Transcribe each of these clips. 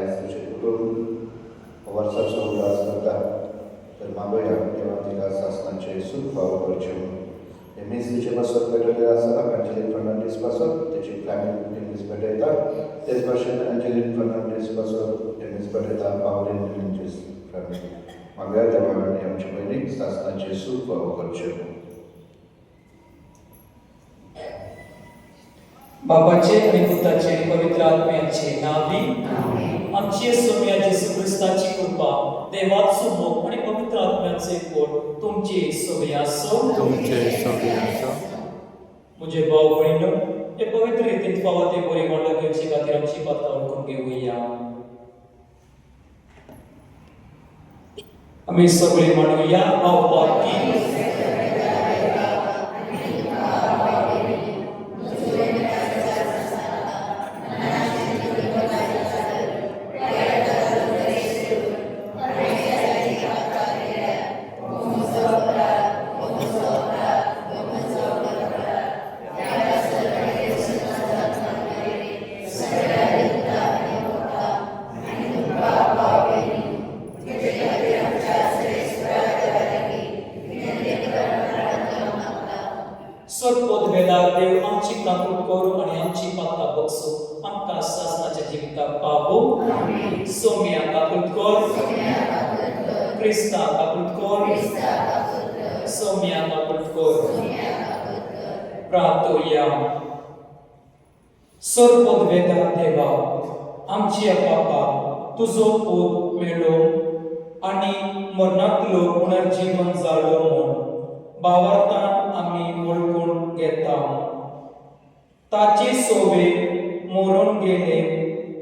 सूचित करून वर्षाचा उल्हास करता तर मागोया तेव्हा तिला शासनाचे सुख भाव करचे नेहमीच तिचे पासून भेटलेले असताना अंजली फर्नांडिस पासून त्याची फॅमिली नेहमीच भेटायतात तेच भाषेत अंजली फर्नांडिस पासून नेहमीच भेटायतात पावले नेहमीचीच फॅमिली मागोया तेव्हा आमची बहिणी शासनाचे सुख भाव करचे बापाचे आणि पुत्राचे आणि पवित्र आत्म्याचे नावी आमची सौम्या येशू ख्रिस्ताची कृपा देवाचो मोग आणि पवित्र आत्म्याचे कोट तुमचे सोबत असो मुझे भाव बहिणो हे पवित्र रीतीत फावो ते बरी वाटप घेवचे खातीर आमची पातळ ओळखून घेवया आम्ही सगळे म्हणूया भावपाकी सर्वोद वेदार देव आमची काकूट करू आणि आमची पाता बक्षो आमका शासनाच्या जीविता पावो सौम्या काकूट कर ख्रिस्ता काकूट कर सौम्या काकूट कर प्रार्थोया सर्वोद वेदार देवा आमची पापा तुझो पोत मेलो आणि मरणातलो पुनर्जीवन जालो म्हण भावार्थान आम्ही ओळखून घेता ताचे सोवे मोरून गेले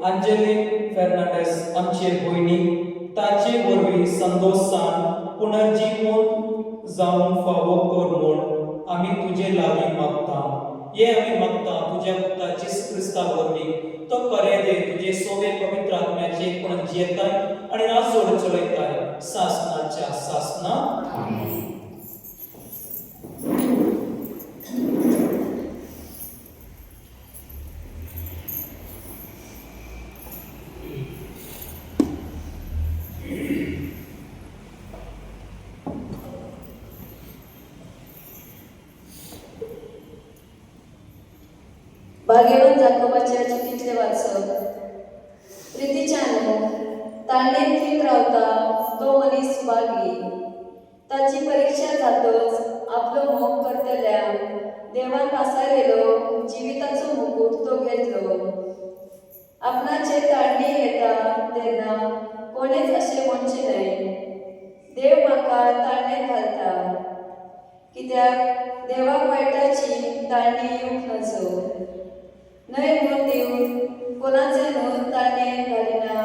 अंजली फर्नांडिस आमचे भयणी ताचे वरवीं संतोषान पुनर्जीवन जावन फावो कर म्हूण आमी तुजे लागीं मागता हे आमी मागता तुज्या पुत्राचे ख्रिस्ता वरवीं तो करे दे तुजे सोवे पवित्र आत्म्याचे पण जियेताय आणि राजोड चलयताय शासनाच्या शासना आमेन भाग्यवान जाकोबाच्या चिठीतले वाचप प्रितीच्यान ताळणेंत रावता तो मनीस भागी ताची परीक्षा जातच आपलो मोग करतल्या देवान पासारेलो जिविताचो मुकुट तो घेतलो आपणाचे ताळणी येता तेन्ना कोणेच अशें म्हणचे न्हय देव म्हाका ताळणेंत घालता कित्याक देवाक वायटाची ताळणी येवंक नजो न्हय म्हूण देव कोणाचे न्हय ताळणेंत घालिना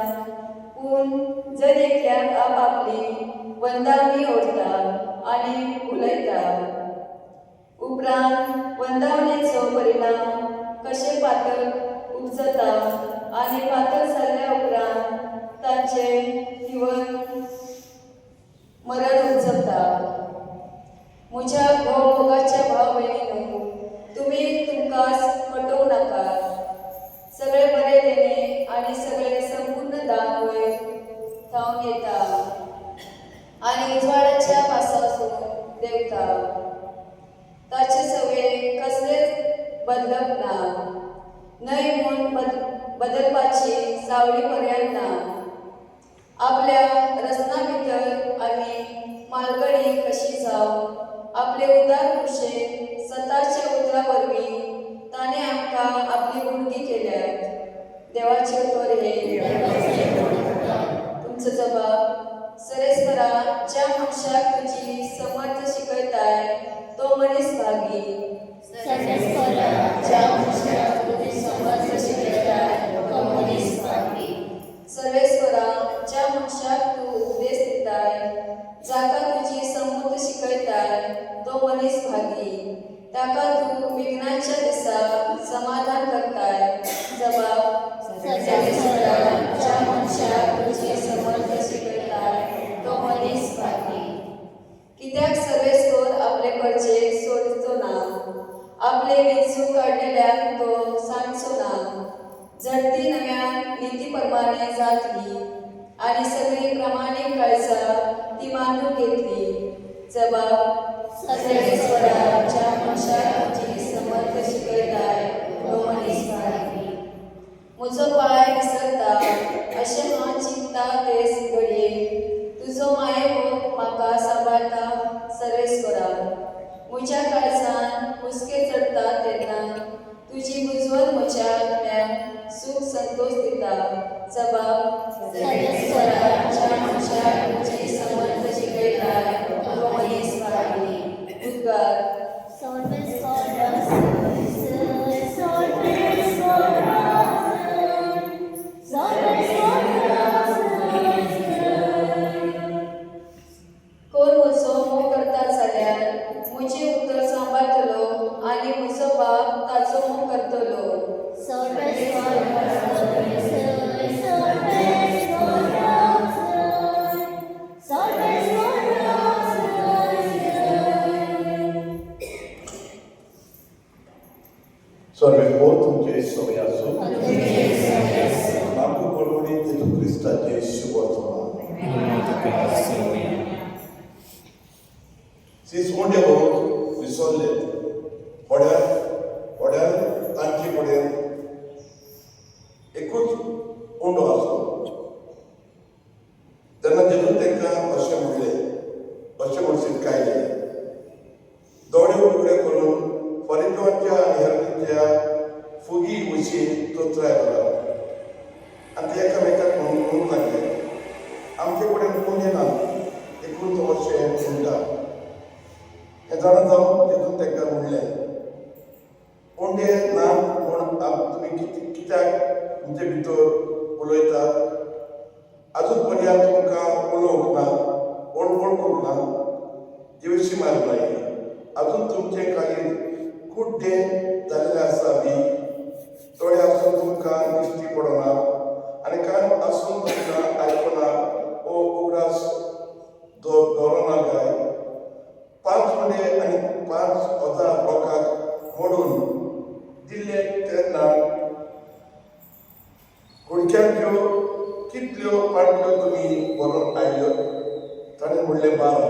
पूण जर एकल्याक आपआपली वंदावणी ओडटा आनी उलयता उपरांत वंदावणेचो परिणाम कशे पातळ उपजता आनी पातळ जाल्ल्या उपरांत तांचे जीवन मरण उपजता म्हज्या भोगाच्या भाव भयणीनो तुमी तुमकांच फटोवं नाका सगळे बरे देणे आनी सगळे संपूर्ण दान वयर थावन येता आनी उजवाडाच्या पासासून देंवता ताचे सगळे कसलेच बदलप ना न्हय म्हूण बदलपाची सावळी पर्यंत ना आपल्या रसना भितर आमी मालगडी कशी जावं आपले उदार खुशेन सताच्या उतरा वरवीं ताणें आमकां आपली उणगी केल्यात देवाचे उतर हे तुमचो जबाब सरेस्परा ज्या मनशाक तुजी समर्थ शिकयताय तो मनीस भागी ज्या मनशाक तुजी समर्थ शिकयताय तो मनीस भागी सर्वेस्परा ज्या मनशाक तूं उपदेश दिताय जाका तुजी समर्थ शिकयताय तो मनीस भागी ताका तूं विघ्नाच्या दिसा समाधान करताय जबाब ज्या मनशाक तुजी समर्थ शिकयताय तो मनीस भागी कित्याक सर्वेस्वर आपले कडचे सोडचो ना आपले वेंचून काडलेल्याक तो सांगचो ना झडती नव्या नीतीप्रमाणे जातली आणि सगळी प्रामाणिक काळजा ती मानून घेतली. जबाब सर्वेश्वरा ज्या मनशाक तुझी समर्थ शिकयताय तो मनीस भागी. म्हजो पाय विसरता अशें हांव चिंतता तेच घडये तुजो मायेको म्हाका सांबाळता सर्वेश्वरा. म्हज्या काळजान हुस्के चडटा तेन्ना तुजी बुजवण म्हज्या आत्म्याक सूख संतोष दिता. जबाब सर्वेश्वरा ज्या मनशाक तुजी समर्थ शिकयताय तो मनीस भागी. उद्गार कोण म्हजो मोग करता जाल्यार म्हजें उतर सांबाळटलो आनी म्हजो बाप ताचो मोग करतलो. Sorvekor तुमचे सवय असो नामको परवडी येशू ख्रिस्ताचे शुभ वर्तमान सिसोंडे बरोबर विसरले होड्यार तांचे कडेन एकूच उंडो आसलो. तेन्ना जेजून तांकां अशें म्हणशीत कायले दोळे उगडे करून फरिजोच्या आनी हेरोदीच्या फुगी उशी तोत्राय बरा आनी ते एकामेकाक म्हणूंक लागले आमचे कडेन कोणी ना देखून तो अशें म्हणटा. हें जाणा जावन तेतून तांकां म्हणलें कोंडे ना म्हूण तुमी कित्याक तुमचे भितर उलयतात. आजून पर्यंत तुमकां उलोवंक ना वळखूंक ना दिवशी मारनाय. आजून तुमचें काही कुड्डे जाल्ले आसा बी थोडे आसून तुमकां दिश्टी पडना आनी कांय आसून तुमकां आयकना वो उगडास दवरना काय. 5 मुंडे आनी 5,000 लोकांक मोडून दिल्ले तेन्ना कुडक्यांच्यो कितल्यो पाटल्यो तुमी व्हरून आयल्यो. ताणें म्हणलें 12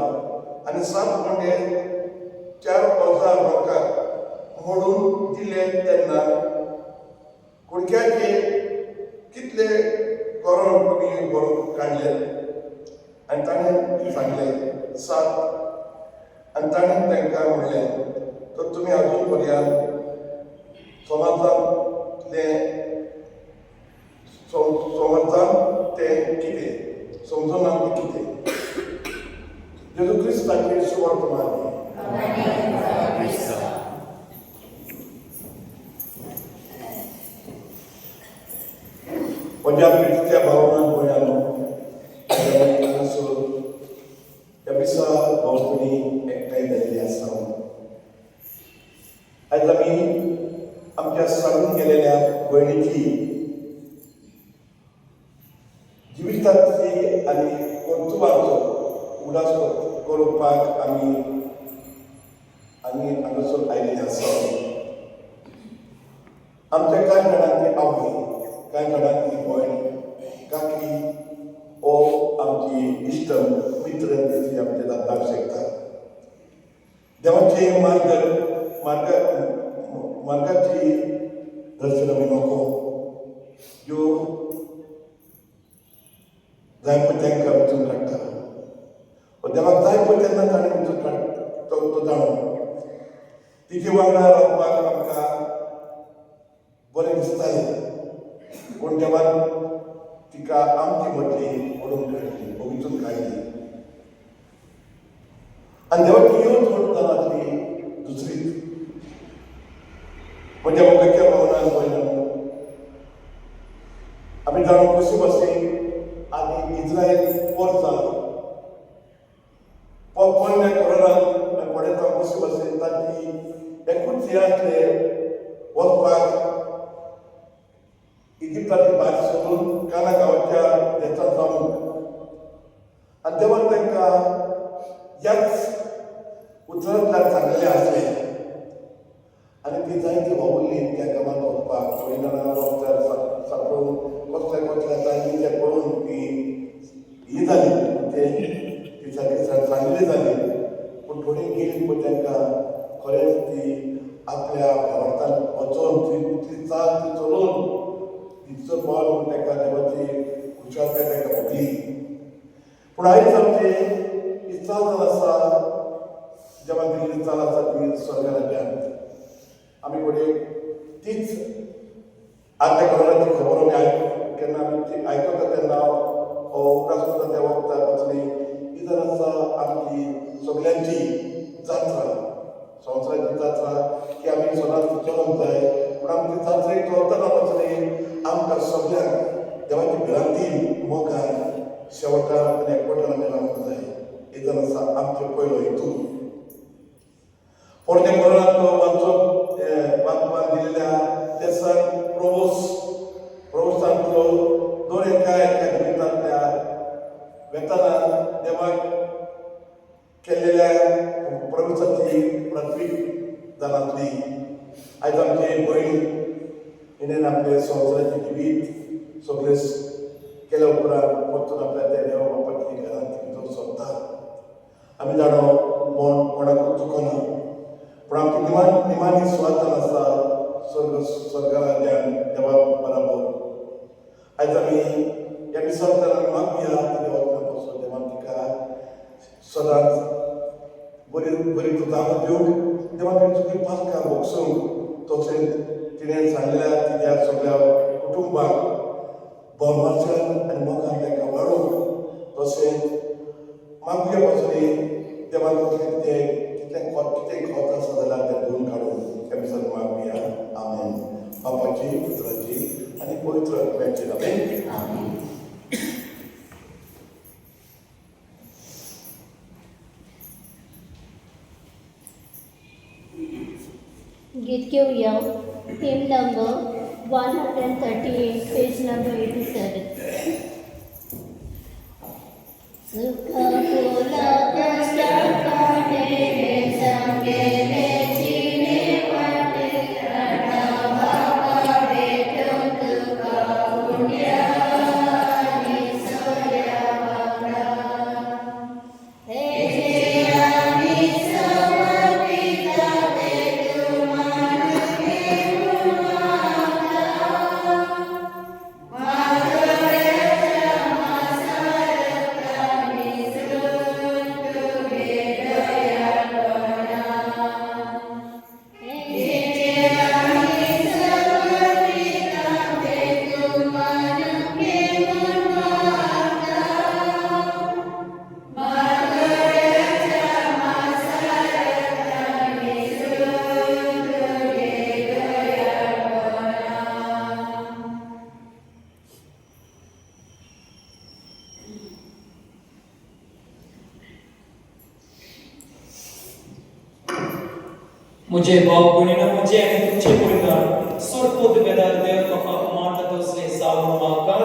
आनी 7 मुंडे 4,000 लोकांक मोडून दिले तेन्ना कुडक्याचे कितले करोड तुमी व्हरून काडले. आनी ताणें सांगलें 7 आनी ताणें तांकां म्हणलें तर तुमी आजून पर्यंत समाजांत तें कितें समजूना तें कितें. जेजू क्रिस्ताचे सुवर्तमान पंजाब प्रीतीच्या भावनान गोंयानो ह्या दिसा भोंवतणी एकठांय जाल्ली आसा. आयज आमी आमच्या सांगून गेलेल्या भयणीची जिविताची आनी कर्तुबाचो उडास करपाक आमी हांगासर आयिल्ले आसा. आमच्या कांय जाणांची आवय कांय जाणांची भयण काकी ओ आमची इश्ट मित्र जी आमचे दादाक शकता. देवाचे मार्गाची दर्शन आमी नको ह्यो जाय पळय तांकां वचून काडटा. देवाक जाय पळय तेन्ना ताणें वचून काडटा तो जाणो. तिचे वांगडा रावपाक आमकां बरें दिसतालें पूण देवान तिका आमची मदली ओडून काडली वचून काडली. आनी देवाची ह्यो चड जाणातली दुसरीच. म्हज्या मोगाच्या भावनान पळयना आमी जाणो कशी भाशेन आनी इस्रायल वर्सां पडले कोरोनान पडयता कशी भाशेन तांची एकूच हे आसलें वचपाक इजिप्ताची भास सोडून काना गांवाच्या देशांत जावंक. आनी देवान तांकां ह्याच उतरांतल्यान सांगलेलें आसलें आनी ती जायती वावुरली त्या कामात वचपाक थोडी जाणां रोस्त्यार सांपडून कसल्या कसल्या जायनी तें पळोवन ती ही जाली ती सारकी सांगली जाली पूण थोडी गेली पळय तांकां खरेंच ती आपल्या भावार्थान वचोन ती चाल ती चलोवन तिचो बॉल ताका देवाची खुशालकाय ताका भोगली पूण आयज आमची ही चाल आसा जेव्हा दिल्ली चाल आसा ती स्वर्ग राज्यांत आमी फुडें तीच आदल्या काळाची खबर आमी केन्ना आमी ती आयकता तेन्ना उपरास करता त्या वखदार वचली ही जर आसा आमची सगळ्यांची जात्रा संवसाराची जात्रा की आमी सदांच चलोवंक जाय पूण आमी ती जात्रेक चलतना वचली आमकां सगळ्यांक देवाची भिरांती मोगान शेवटान आनी एकवटान आमी रावंक जाय ही जर आसा आमचो पयलो हेतू पोरण्या कोरोनांतलो वाचपाक दिल्ल्या त्या प्रोवोसांतलो दर एका जिवितांतल्या वेतनान देवाक केल्लेल्या प्रवेशाची प्रतीक जाणातली आयज आमचे भयण हिणेन आपले संवसाराचें जिवीत सगळें केल्या उपरांत परतून आपल्या त्या देवा बापाची घरांत भितर सोदता आमी जाणो मन कोणाकूच चुकना पूण आमची निमाणी सुवातान आसा स्वर्ग राज्यान देवा बरोबर आयज आमी ह्या दिसांत आमी मागुया देवाक पासून देवान तिका सदांच बरी बरी तूं जागो दिवंक देवान तिची सगळीं पालकां भोगसूंक तशेंच तिणें सांगल्या तिच्या सगळ्या कुटुंबाक भरमाच्यान आनी मोगान ताका वाडोवंक तशेंच मागुया पासून देवान तसलें कितें खोत आसा जाल्यार तें धुवन काडून ह्या दिसांनी मागुया आमेन बापाची पुत्राची आनी पवित्र आत्म्याची आमेन गीत घेऊया hymn number 138 page number 87 सुखा बोला कष्टा काटे संगेले जीने वाटे रटा बाबा बेटो तुका पुण्या निसोया बाबा हे जे आम्ही समर्पिता देतो मान मुझे बाप बुनिना मुझे आणि तुमचे पुरगार सोडपोत बेदार देव कफा माता दोसले सावून माका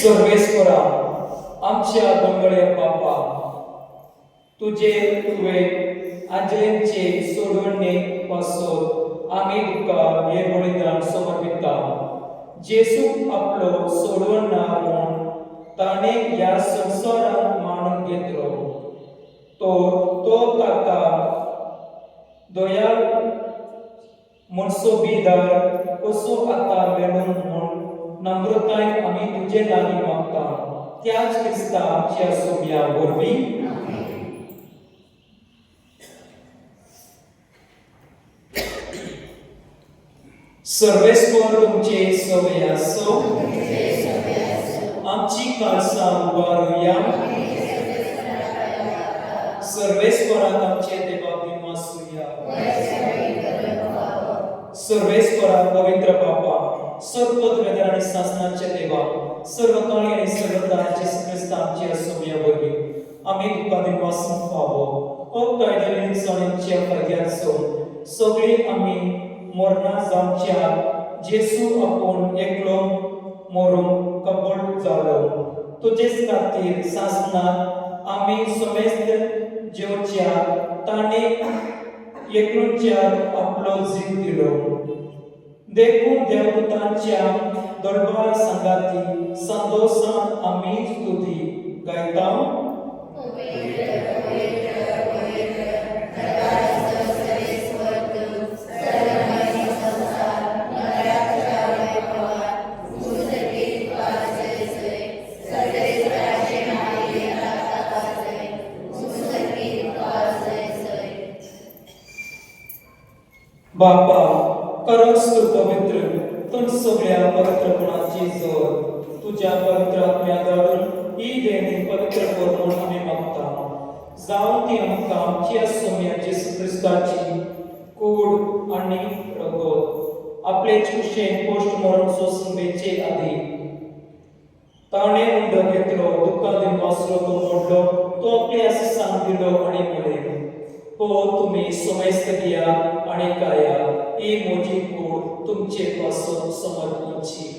सर्वेश्वरा आमच्या दोंगळ्या बापा तुझे तुवे आंजलेंचे सोडवणे पासून आम्ही तुका हे बलिदान समर्पिता जेसू आपलो सोडवणार म्हूण ताणे ह्या संवसारांत मानून घेतलो तो ताका दयाळ मनसोबीदार कसो आतां मेळून म्हूण नम्रतायेन आमी तुजे लागीं मागता त्याच क्रिस्ताच्या सोम्या वरवीं सर्वेस्वर तुमचे सवय आसो आमची काळसां उबारुया सर्वेस्वराक आमचे देवाक मासूया सर्वेस्वराक पवित्र बापा सर्वपद वेदना आनी शासनाचे देवा सर्व काळी आनी सर्व काळाचे क्रिस्ता आमच्या सवया वरवीं आमी तुका दिनवासून फावो ओ कायदे निसणीच्या फायद्याचो सगळी आमी मरणा जावच्या जेसू आपूण एकलो मरून कबूल जालो तुझेच खातीर सासनात आम्ही समेस्त जेवच्या ताणे एकूणच्या आपलो जीव दिलो देखून देवदूतांच्या दरबार संगाती संतोषान आम्ही स्तुती गायता बापा करस तू पवित्र तुम सगळ्या पवित्रपणाची जोर तुझ्या पवित्र आत्म्या धाडून ही देणी पवित्र कर म्हणून आम्ही मागता जावं ती आमकां आमच्या सोम्या जेसू क्रिस्ताची कूड आणि रगत आपले कुशेन पोस्टमॉर्टम सोसून बेचे आधी ताणे उंड घेतलो दुःखादीन वासलो तो मोडलो तो आपल्या सांग दिलो आणि म्हणे हो तुम्ही समेस्त दिया आणि काया ही मोठी कूड तुमचे पासून समर्पणची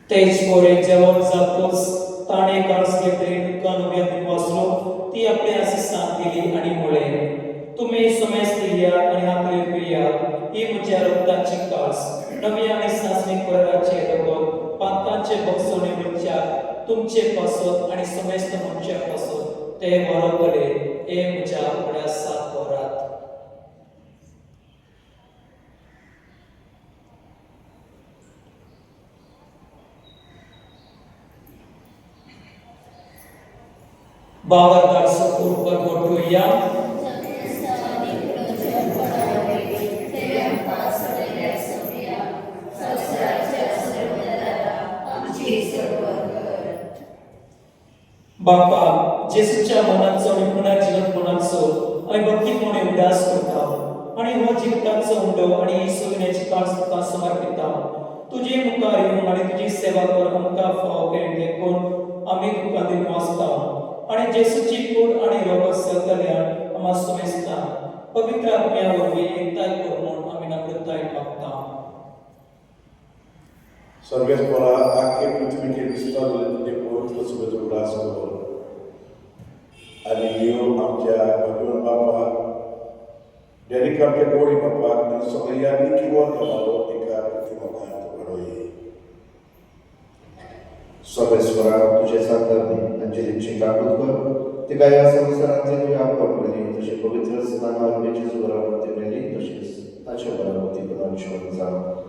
तेच पोरे जेवण जातोच ताणे काळस घेतले दुकान उभ्या वाचलो ती आपल्या सांग दिली आणि मुळे तुम्ही समेस्त दिया आणि आपले प्रिया ही म्हज्या रक्ताची कास नव्या आणि सासणी कराचे रगत पातांचे बक्षोने विचार तुमचे पासत आणि समेस्त मनच्या पासत ते वरतले ए म्हज्या आपल्या सात वरात बावरदार सपूर परगोटूया बापा जेसूच्या मनाचो आणि पुनर्जीवन मनाचो आणि भक्तीपणे उदास करता आणि हो जीविताचो उंडो आणि सोयण्याची कास तुका समर्पिता तुझे मुखार येऊन आणि तुझी सेवा कर आमकां फाव केले देखून आम्ही दुःखादीन वाचता आणि जेसूची कूड आणि रगत सतल्यान आम्हा समेस्ता पवित्र आत्म्या वरवीं एकताय कर म्हणून आम्ही नम्रताय मागता सर्वेस्परा आख्खे पृथ्वीचे विस्तारले तुझे पवित्र सुबेज उल्हास कर आणि ह्यो आमच्या भगवान बापाक जेणे आमच्या गोडी बापाक आनी सगळ्यांनी किंवा घालो एका प्रतिमाकांत घडोये सर्वेश्वरा तुझे सांगतात अंजलीची काकूत कर ते काय या संसारांचे तुझे आपण केली तुझे पवित्र स्नानावर बेचीच बराबरती केली तशीच ताच्या बराबरती पुनर्जीवन जावं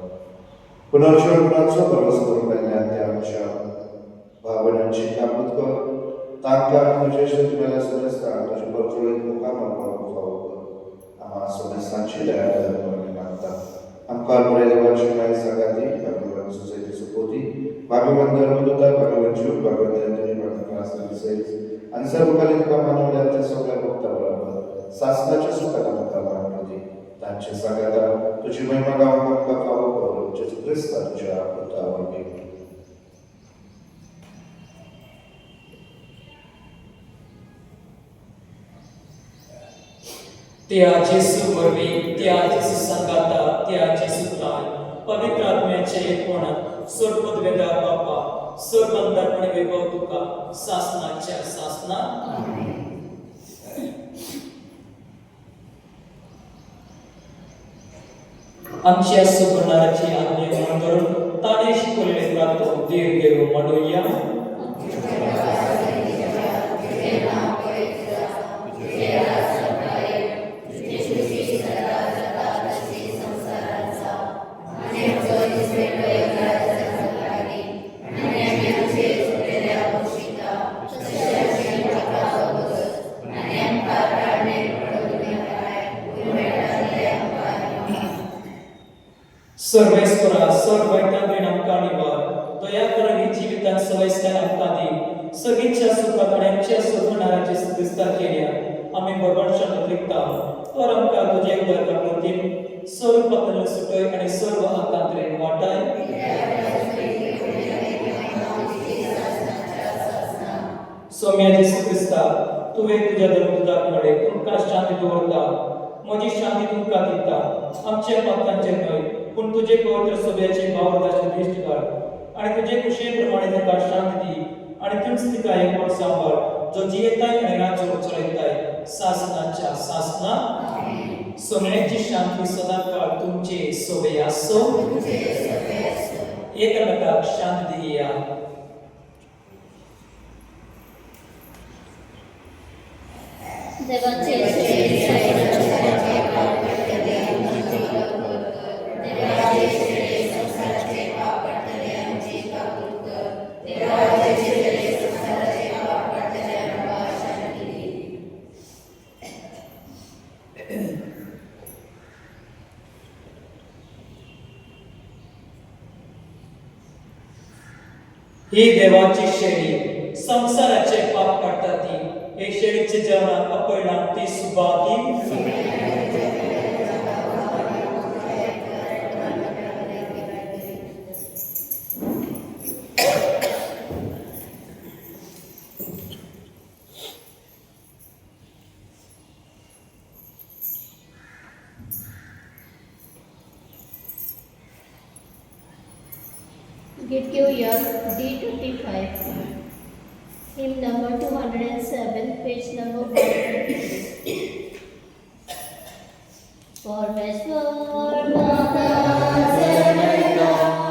पुनर्जीवनाचो भरोस करून केल्ल्यान त्या आमच्या भावनांची काकूत कर तांकां तुजे शक्तीवेल्या समेस्तांक तुजे परतुळेंत मुखार मारपाक फावो कर आम्हा समेस्तांची दया कर म्हणून मागता आमकां बरे देवाची माय सांगाती भगवान सोसायटीचो पोती भगवान धर्मदूता भगवान जीव भगवान देवतरी भगवान सेल्स आनी सर्वकालीन तुका मानवल्या त्या सगळ्या भक्तां बरोबर सासणाच्या सुखात आमकां मानवली तांचे सांगाता तुजी महिमा गावंक आमकां फावो कर जेजू क्रिस्ता तुज्या पुता वरवीं त्या जेसू वरवीं त्या जेसू संगाता त्या जेसूंतल्यान पवित्र आत्म्याचे एकवणात सर्वपद वेदा बापा सर्वंदर आणि वैभव तुका सासनाच्या सासना आमच्या सुवर्णाची आज्ञा म्हणून करून ताणे शिकवलेले प्रार्थना दीर्घ म्हणूया सर्वेश्वरा सर्व वैतांद्रीण आमकां निवार दया करून ही जीवितांत सवयस्तान आमकां दी सगळींच्या सुखात आणि आमच्या सुखनाराची विस्तार केल्या आम्ही बरोबरच्या लिखता तर आमकां तुजे उदरका प्रतीम सर्व पतन सुटय आणि सर्व आकांत्रेन वाटाय सौम्या जेसू क्रिस्ता तुवें तुझ्या धर्मदूताक म्हळे तुमकां शांती दवरता म्हजी शांती तुमका दिता आमच्या पापांचे न्हय पूण तुजे पवित्र सोब्याचे बावरदाचे दिश्ट काड आणि तुजे कुशे प्रमाणे ताका शांती दी आणि तुमच तिका एकवट सांबाळ जो जियेताय आणि राज्य चलयताय सासनाच्या सासना सोन्याची शांती सदा काळ तुमचे सोबे आसो एकमेकाक शांती दिया देवाचे ही देवाची शेळी संसाराचे पाप काढता ती हे शेळीचे जेवणात अपयणा ती Subhagi Get your year D25. Hymn number 207, page number 126. Parmeshwar Mata Sarayta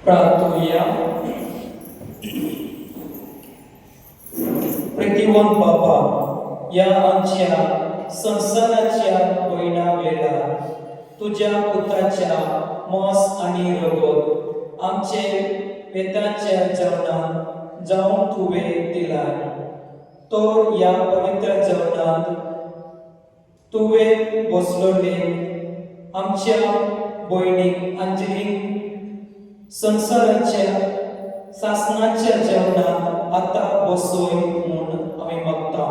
प्रार्थूया प्रतिवंत बाबा या आमच्या संसाराच्या वयना वेळा तुझ्या पुत्राच्या मोस आणि रगत आमचे वेताच्या जेवणात जाऊन तुवें दिलाय तो या पवित्र जेवणात तुवें बसलोले आमच्या भयणीक अंजलीक संसाराच्या सासनाच्या जेवणात आता बसोय म्हूण आमी मागता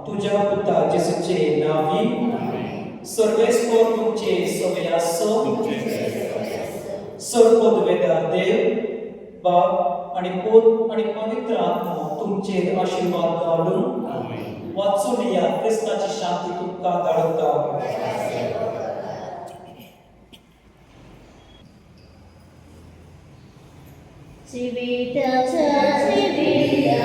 तुझ्या पुता जेसूचे नावी सर्वेस्वर तुमचे सवय आसो सर्वोद वेदा देव बाप आणि पोत आणि पवित्र आत्मा तुमचे आशीर्वाद घालून वाचून या क्रिस्ताची शांती तुमका धाडता. जीविताचा जीविता